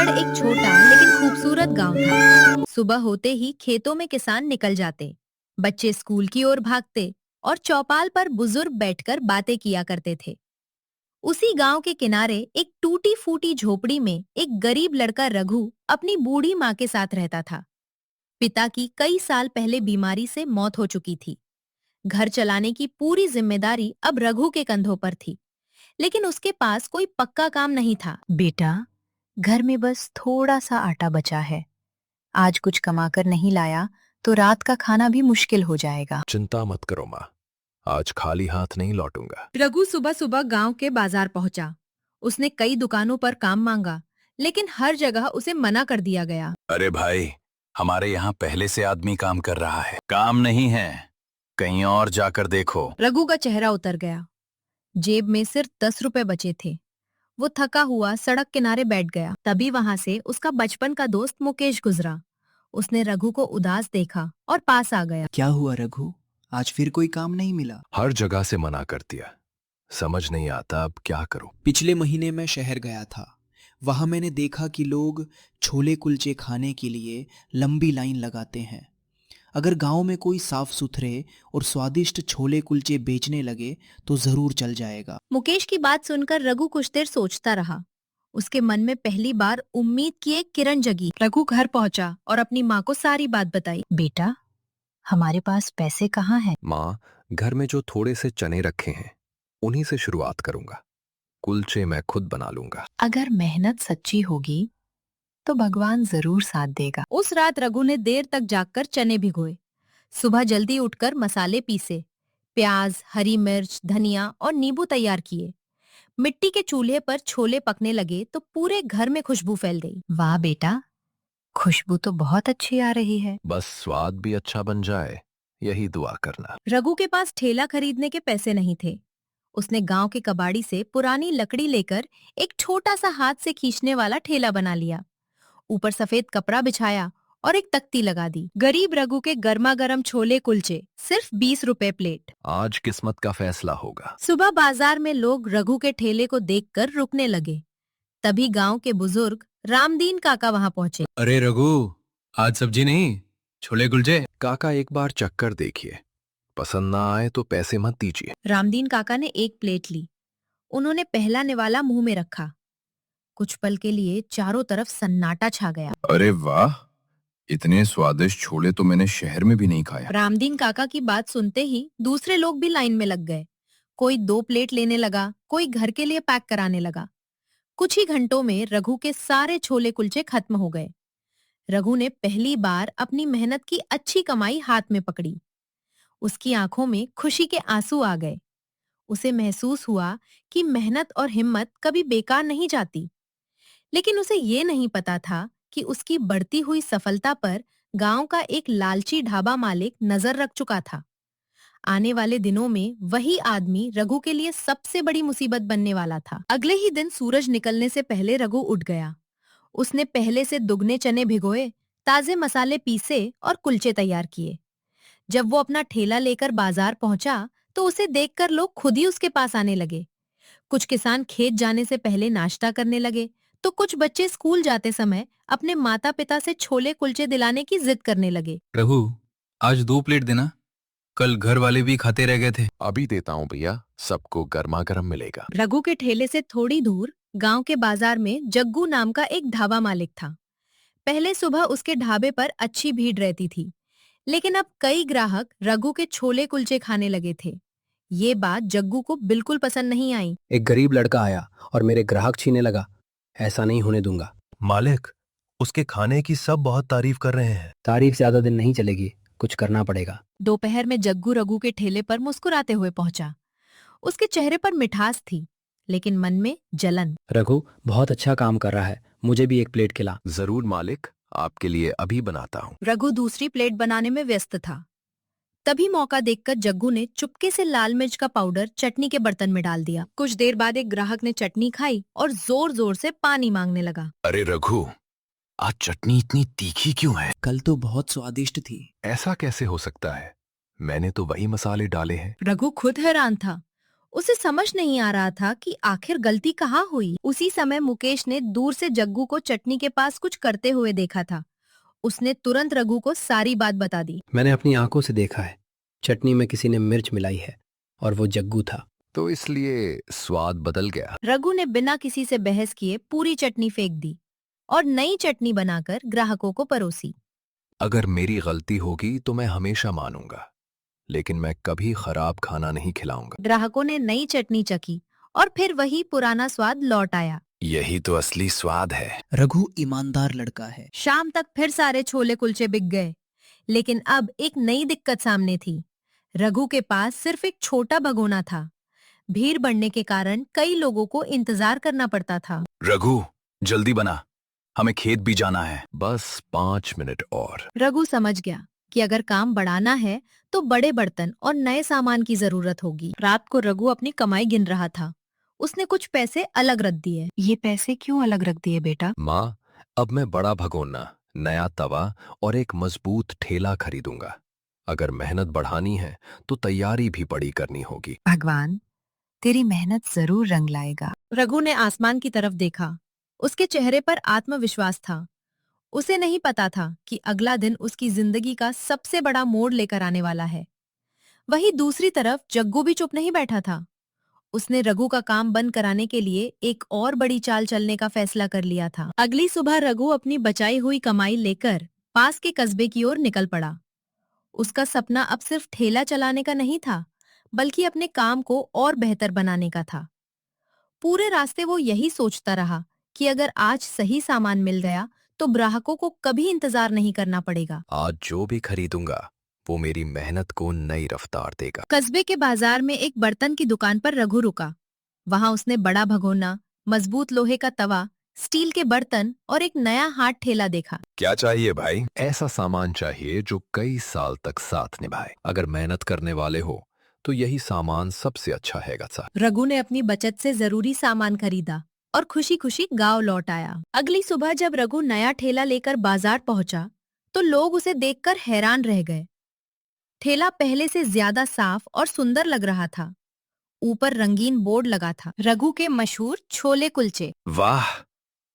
छत्तीसगढ़ एक छोटा लेकिन खूबसूरत गांव था। सुबह होते ही खेतों में किसान निकल जाते, बच्चे स्कूल की ओर भागते और चौपाल पर बुजुर्ग बैठकर बातें किया करते थे। उसी गांव के किनारे एक टूटी फूटी झोपड़ी में एक गरीब लड़का रघु अपनी बूढ़ी माँ के साथ रहता था। पिता की कई साल पहले बीमारी से मौत हो चुकी थी। घर चलाने की पूरी जिम्मेदारी अब रघु के कंधों पर थी, लेकिन उसके पास कोई पक्का काम नहीं था। बेटा, घर में बस थोड़ा सा आटा बचा है। आज कुछ कमाकर नहीं लाया तो रात का खाना भी मुश्किल हो जाएगा। चिंता मत करो माँ, आज खाली हाथ नहीं लौटूंगा। रघु सुबह सुबह गांव के बाजार पहुंचा। उसने कई दुकानों पर काम मांगा, लेकिन हर जगह उसे मना कर दिया गया। अरे भाई, हमारे यहाँ पहले से आदमी काम कर रहा है, काम नहीं है, कहीं और जाकर देखो। रघु का चेहरा उतर गया। जेब में सिर्फ 10 रुपए बचे थे। वो थका हुआ सड़क किनारे बैठ गया। तभी वहां से उसका बचपन का दोस्त मुकेश गुजरा। उसने रघु को उदास देखा और पास आ गया। क्या हुआ रघु? आज फिर कोई काम नहीं मिला? हर जगह से मना कर दिया, समझ नहीं आता अब क्या करूं। पिछले महीने मैं शहर गया था। वहां मैंने देखा कि लोग छोले कुलचे खाने के लिए लंबी लाइन लगाते हैं। अगर गांव में कोई साफ सुथरे और स्वादिष्ट छोले कुलचे बेचने लगे तो जरूर चल जाएगा। मुकेश की बात सुनकर रघु कुछ देर सोचता रहा। उसके मन में पहली बार उम्मीद की एक किरण जगी। रघु घर पहुंचा और अपनी माँ को सारी बात बताई। बेटा, हमारे पास पैसे कहाँ हैं? माँ, घर में जो थोड़े से चने रखे हैं उन्हीं से शुरुआत करूंगा। कुलचे मैं खुद बना लूंगा। अगर मेहनत सच्ची होगी तो भगवान जरूर साथ देगा। उस रात रघु ने देर तक जागकर चने भिगोए। सुबह जल्दी उठकर मसाले पीसे, प्याज, हरी मिर्च, धनिया और नींबू तैयार किए। मिट्टी के चूल्हे पर छोले पकने लगे तो पूरे घर में खुशबू फैल गई। वाह बेटा, खुशबू तो बहुत अच्छी आ रही है। बस स्वाद भी अच्छा बन जाए, यही दुआ करना। रघु के पास ठेला खरीदने के पैसे नहीं थे। उसने गांव के कबाड़ी से पुरानी लकड़ी लेकर एक छोटा सा हाथ से खींचने वाला ठेला बना लिया। ऊपर सफेद कपड़ा बिछाया और एक तख्ती लगा दी। गरीब रघु के गर्मा गर्म छोले कुलचे सिर्फ 20 रुपए प्लेट। आज किस्मत का फैसला होगा। सुबह बाजार में लोग रघु के ठेले को देखकर रुकने लगे। तभी गांव के बुजुर्ग रामदीन काका वहां पहुंचे। अरे रघु, आज सब्जी नहीं, छोले कुलचे। काका, एक बार चक्कर देखिए, पसंद ना आए तो पैसे मत दीजिए। रामदीन काका ने एक प्लेट ली। उन्होंने पहला निवाला मुंह में रखा। कुछ पल के लिए चारों तरफ सन्नाटा छा गया। अरे वाह, इतने स्वादिष्ट छोले तो मैंने शहर में भी नहीं खाया। रामदीन काका की बात सुनते ही दूसरे लोग भी लाइन में लग गए। कोई 2 प्लेट लेने लगा, कोई घर के लिए पैक कराने लगा। कुछ ही घंटों में रघु के सारे छोले कुलचे खत्म हो गए। रघु ने पहली बार अपनी मेहनत की अच्छी कमाई हाथ में पकड़ी। उसकी आंखों में खुशी के आंसू आ गए। उसे महसूस हुआ कि मेहनत और हिम्मत कभी बेकार नहीं जाती। लेकिन उसे ये नहीं पता था कि उसकी बढ़ती हुई सफलता पर गांव का एक लालची ढाबा मालिक नजर रख चुका था। आने वाले दिनों में वही आदमी रघु के लिए सबसे बड़ी मुसीबत बनने वाला था। अगले ही दिन सूरज निकलने से पहले रघु उठ गया। उसने पहले से दुगने चने भिगोए, ताजे मसाले पीसे और कुलचे तैयार किए। जब वो अपना ठेला लेकर बाजार पहुंचा तो उसे देखकर लोग खुद ही उसके पास आने लगे। कुछ किसान खेत जाने से पहले नाश्ता करने लगे, तो कुछ बच्चे स्कूल जाते समय अपने माता पिता से छोले कुलचे दिलाने की जिद करने लगे। रघु, आज 2 प्लेट देना, कल घर वाले भी खाते रह गए थे। अभी देता हूँ भैया, सबको गर्मा गर्म मिलेगा। रघु के ठेले से थोड़ी दूर गांव के बाजार में जग्गू नाम का एक ढाबा मालिक था। पहले सुबह उसके ढाबे पर अच्छी भीड़ रहती थी, लेकिन अब कई ग्राहक रघु के छोले कुलचे खाने लगे थे। ये बात जग्गू को बिल्कुल पसंद नहीं आई। एक गरीब लड़का आया और मेरे ग्राहक छीनने लगा। ऐसा नहीं होने दूंगा। मालिक, उसके खाने की सब बहुत तारीफ कर रहे हैं। तारीफ ज्यादा दिन नहीं चलेगी, कुछ करना पड़ेगा। दोपहर में जग्गू रघु के ठेले पर मुस्कुराते हुए पहुंचा। उसके चेहरे पर मिठास थी, लेकिन मन में जलन। रघु बहुत अच्छा काम कर रहा है, मुझे भी एक प्लेट खिला। जरूर मालिक, आपके लिए अभी बनाता हूँ। रघु दूसरी प्लेट बनाने में व्यस्त था। तभी मौका देखकर जग्गू ने चुपके से लाल मिर्च का पाउडर चटनी के बर्तन में डाल दिया। कुछ देर बाद एक ग्राहक ने चटनी खाई और जोर जोर से पानी मांगने लगा। अरे रघु, आज चटनी इतनी तीखी क्यों है? कल तो बहुत स्वादिष्ट थी। ऐसा कैसे हो सकता है? मैंने तो वही मसाले डाले हैं। रघु खुद हैरान था। उसे समझ नहीं आ रहा था कि आखिर गलती कहाँ हुई। उसी समय मुकेश ने दूर से जग्गू को चटनी के पास कुछ करते हुए देखा था। उसने तुरंत रघु को सारी बात बता दी। मैंने अपनी आंखों से देखा है, चटनी में किसी ने मिर्च मिलाई है और वो जग्गू था। तो इसलिए स्वाद बदल गया। रघु ने बिना किसी से बहस किए पूरी चटनी फेंक दी और नई चटनी बनाकर ग्राहकों को परोसी। अगर मेरी गलती होगी तो मैं हमेशा मानूंगा, लेकिन मैं कभी खराब खाना नहीं खिलाऊंगा। ग्राहकों ने नई चटनी चखी और फिर वही पुराना स्वाद लौट आया। यही तो असली स्वाद है। रघु ईमानदार लड़का है। शाम तक फिर सारे छोले कुलचे बिक गए, लेकिन अब एक नई दिक्कत सामने थी। रघु के पास सिर्फ एक छोटा भगोना था। भीड़ बढ़ने के कारण कई लोगों को इंतजार करना पड़ता था। रघु, जल्दी बना, हमें खेत भी जाना है। बस 5 मिनट और। रघु समझ गया कि अगर काम बढ़ाना है तो बड़े बर्तन और नए सामान की जरूरत होगी। रात को रघु अपनी कमाई गिन रहा था। उसने कुछ पैसे अलग रख दिए। ये पैसे क्यों अलग रख दिए बेटा? माँ, अब मैं बड़ा भगोना, नया तवा और एक मजबूत ठेला खरीदूंगा। अगर मेहनत बढ़ानी है तो तैयारी भी बड़ी करनी होगी। भगवान तेरी मेहनत जरूर रंग लाएगा। रघु ने आसमान की तरफ देखा। उसके चेहरे पर आत्मविश्वास था। उसे नहीं पता था कि अगला दिन उसकी जिंदगी का सबसे बड़ा मोड़ लेकर आने वाला है। वहीं दूसरी तरफ जग्गू भी चुप नहीं बैठा था। उसने रघु का काम बंद कराने के लिए एक और बड़ी चाल चलने का फैसला कर लिया था। अगली सुबह रघु अपनी बचाई हुई कमाई लेकर पास के कस्बे की ओर निकल पड़ा। उसका सपना अब सिर्फ ठेला चलाने का नहीं था, बल्कि अपने काम को और बेहतर बनाने का था। पूरे रास्ते वो यही सोचता रहा कि अगर आज सही सामान मिल गया तो ग्राहकों को कभी इंतजार नहीं करना पड़ेगा। आज जो भी खरीदूंगा वो मेरी मेहनत को नई रफ्तार देगा। कस्बे के बाजार में एक बर्तन की दुकान पर रघु रुका। वहां उसने बड़ा भगोना, मजबूत लोहे का तवा, स्टील के बर्तन और एक नया हाथ ठेला देखा। क्या चाहिए भाई? ऐसा सामान चाहिए जो कई साल तक साथ निभाए। अगर मेहनत करने वाले हो तो यही सामान सबसे अच्छा हैगा सर। रघु ने अपनी बचत से जरूरी सामान खरीदा और खुशी खुशी गांव लौट आया। अगली सुबह जब रघु नया ठेला लेकर बाजार पहुंचा तो लोग उसे देखकर हैरान रह गए। ठेला पहले से ज्यादा साफ और सुंदर लग रहा था। ऊपर रंगीन बोर्ड लगा था, रघु के मशहूर छोले कुलचे। वाह,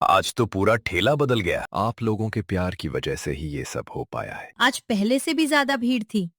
आज तो पूरा ठेला बदल गया। आप लोगों के प्यार की वजह से ही ये सब हो पाया है। आज पहले से भी ज्यादा भीड़ थी।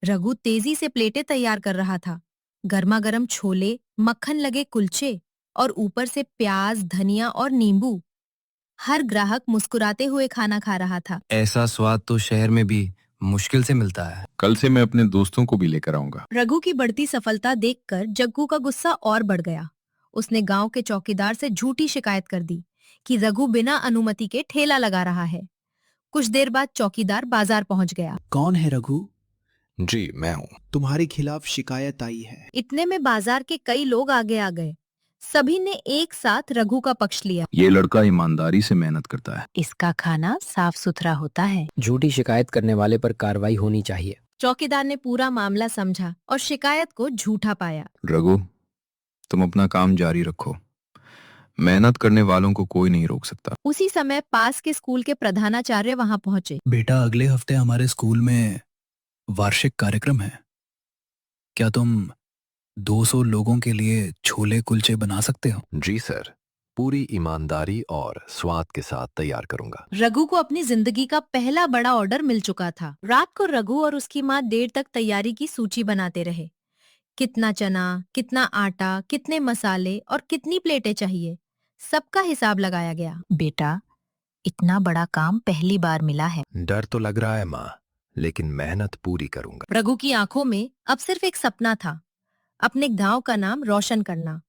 रघु तेजी से प्लेटें तैयार कर रहा था। गर्मा गर्म छोले, मक्खन लगे कुलचे और ऊपर से प्याज, धनिया और नींबू। हर ग्राहक मुस्कुराते हुए खाना खा रहा था। ऐसा स्वाद तो शहर में भी मुश्किल से मिलता है। कल से मैं अपने दोस्तों को भी लेकर आऊंगा। रघु की बढ़ती सफलता देखकर जग्गू का गुस्सा और बढ़ गया। उसने गांव के चौकीदार से झूठी शिकायत कर दी कि रघु बिना अनुमति के ठेला लगा रहा है। कुछ देर बाद चौकीदार बाजार पहुंच गया। कौन है रघु? जी मैं हूँ। तुम्हारे खिलाफ शिकायत आई है। इतने में बाजार के कई लोग आगे आ गए। सभी ने एक साथ रघु का पक्ष लिया। ये लड़का ईमानदारी से मेहनत करता है। इसका खाना साफ सुथरा होता है। झूठी शिकायत करने वाले पर कार्रवाई होनी चाहिए। चौकीदार ने पूरा मामला समझा और शिकायत को झूठा पाया। रघु, तुम अपना काम जारी रखो। मेहनत करने वालों को कोई नहीं रोक सकता। उसी समय पास के स्कूल के प्रधानाचार्य वहां पहुंचे। बेटा, अगले हफ्ते हमारे स्कूल में वार्षिक कार्यक्रम है। क्या तुम 200 लोगों के लिए छोले कुलचे बना सकते हो? जी सर, पूरी ईमानदारी और स्वाद के साथ तैयार करूंगा। रघु को अपनी जिंदगी का पहला बड़ा ऑर्डर मिल चुका था। रात को रघु और उसकी माँ देर तक तैयारी की सूची बनाते रहे। कितना चना, कितना आटा, कितने मसाले और कितनी प्लेटें चाहिए, सबका हिसाब लगाया गया। बेटा, इतना बड़ा काम पहली बार मिला है। डर तो लग रहा है माँ, लेकिन मेहनत पूरी करूंगा। रघु की आंखों में अब सिर्फ एक सपना था, अपने गांव का नाम रोशन करना।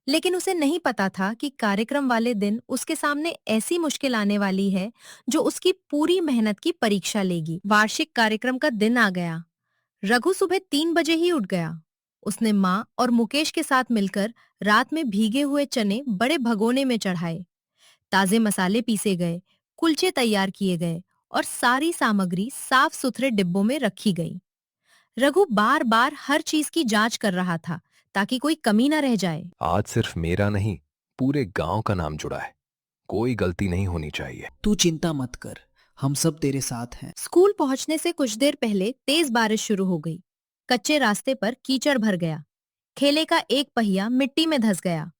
लेकिन उसे नहीं पता था कि कार्यक्रम वाले दिन उसके सामने ऐसी मुश्किल आने वाली है जो उसकी पूरी मेहनत की परीक्षा लेगी। वार्षिक कार्यक्रम का दिन आ गया। रघु सुबह 3 बजे ही उठ गया। उसने माँ और मुकेश के साथ मिलकर रात में भीगे हुए चने बड़े भगोने में चढ़ाए। ताजे मसाले पीसे गए, कुलचे तैयार किए गए और सारी सामग्री साफ सुथरे डिब्बों में रखी गई। रघु बार बार हर चीज की जांच कर रहा था ताकि कोई कमी न रह जाए। आज सिर्फ मेरा नहीं, पूरे गांव का नाम जुड़ा है। कोई गलती नहीं होनी चाहिए। तू चिंता मत कर, हम सब तेरे साथ हैं। स्कूल पहुंचने से कुछ देर पहले तेज बारिश शुरू हो गई। कच्चे रास्ते पर कीचड़ भर गया। ठेले का एक पहिया मिट्टी में धंस गया।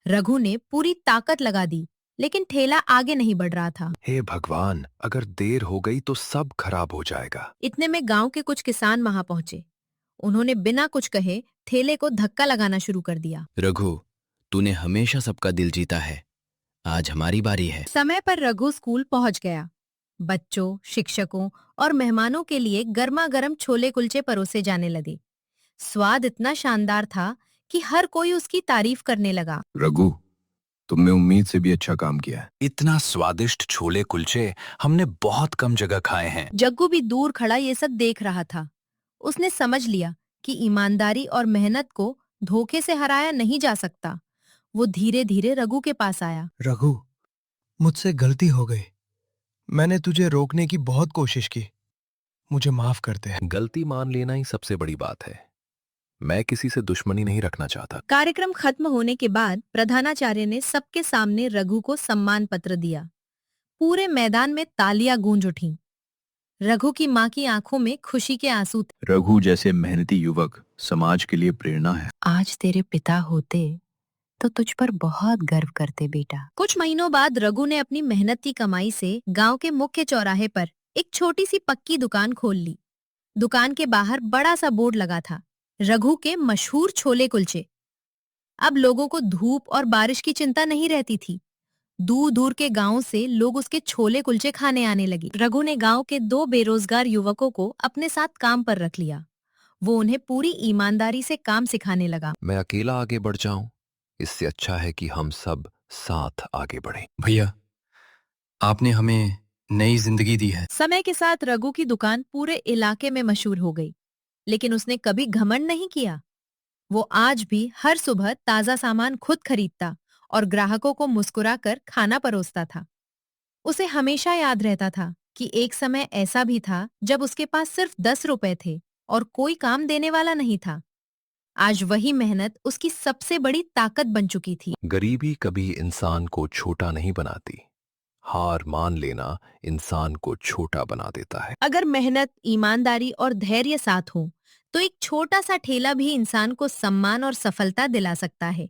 रघु ने पूरी ताकत लगा दी, लेकिन ठेला आगे नहीं बढ़ रहा था। हे भगवान, अगर देर हो गई तो सब खराब हो जाएगा। इतने में गांव के कुछ किसान वहां पहुंचे। उन्होंने बिना कुछ कहे ठेले को धक्का लगाना शुरू कर दिया। रघु, तूने हमेशा सबका दिल जीता है, आज हमारी बारी है। समय पर रघु स्कूल पहुंच गया। बच्चों, शिक्षकों और मेहमानों के लिए गर्मा गर्म छोले कुलचे परोसे जाने लगे। स्वाद इतना शानदार था कि हर कोई उसकी तारीफ करने लगा। रघु, तुमने उम्मीद से भी अच्छा काम किया है। इतना स्वादिष्ट छोले कुलचे हमने बहुत कम जगह खाए हैं। जग्गू भी दूर खड़ा ये सब देख रहा था। उसने समझ लिया कि ईमानदारी और मेहनत को धोखे से हराया नहीं जा सकता। वो धीरे धीरे रघु के पास आया। रघु, मुझसे गलती हो गई। मैंने तुझे रोकने की बहुत कोशिश की। मुझे माफ कर दे। गलती मान लेना ही सबसे बड़ी बात है। मैं किसी से दुश्मनी नहीं रखना चाहता। कार्यक्रम खत्म होने के बाद प्रधानाचार्य ने सबके सामने रघु को सम्मान पत्र दिया। पूरे मैदान में तालियां गूंज उठीं। रघु की माँ की आंखों में खुशी के आंसू थे। रघु जैसे मेहनती युवक समाज के लिए प्रेरणा है। आज तेरे पिता होते तो तुझ पर बहुत गर्व करते बेटा। कुछ महीनों बाद रघु ने अपनी मेहनत की कमाई से गांव के मुख्य चौराहे पर एक छोटी सी पक्की दुकान खोल ली। दुकान के बाहर बड़ा सा बोर्ड लगा था, रघु के मशहूर छोले कुलचे। अब लोगों को धूप और बारिश की चिंता नहीं रहती थी। दूर दूर के गांवों से लोग उसके छोले कुलचे खाने आने लगे। रघु ने गांव के 2 बेरोजगार युवकों को अपने साथ काम पर रख लिया। वो उन्हें पूरी ईमानदारी से काम सिखाने लगा। मैं अकेला आगे बढ़ जाऊं, इससे अच्छा है कि हम सब साथ आगे बढ़ें। भैया, आपने हमें नई जिंदगी दी है। समय के साथ रघु की दुकान पूरे इलाके में मशहूर हो गई, लेकिन उसने कभी घमंड नहीं किया। वो आज भी हर सुबह ताजा सामान खुद खरीदता और ग्राहकों को मुस्कुराकर खाना परोसता था। उसे हमेशा याद रहता था कि एक समय ऐसा भी था जब उसके पास सिर्फ 10 रुपए थे और कोई काम देने वाला नहीं था। आज वही मेहनत उसकी सबसे बड़ी ताकत बन चुकी थी। गरीबी कभी इंसान को छोटा नहीं बनाती। हार मान लेना इंसान को छोटा बना देता है। अगर मेहनत, ईमानदारी और धैर्य साथ हो, तो एक छोटा सा ठेला भी इंसान को सम्मान और सफलता दिला सकता है।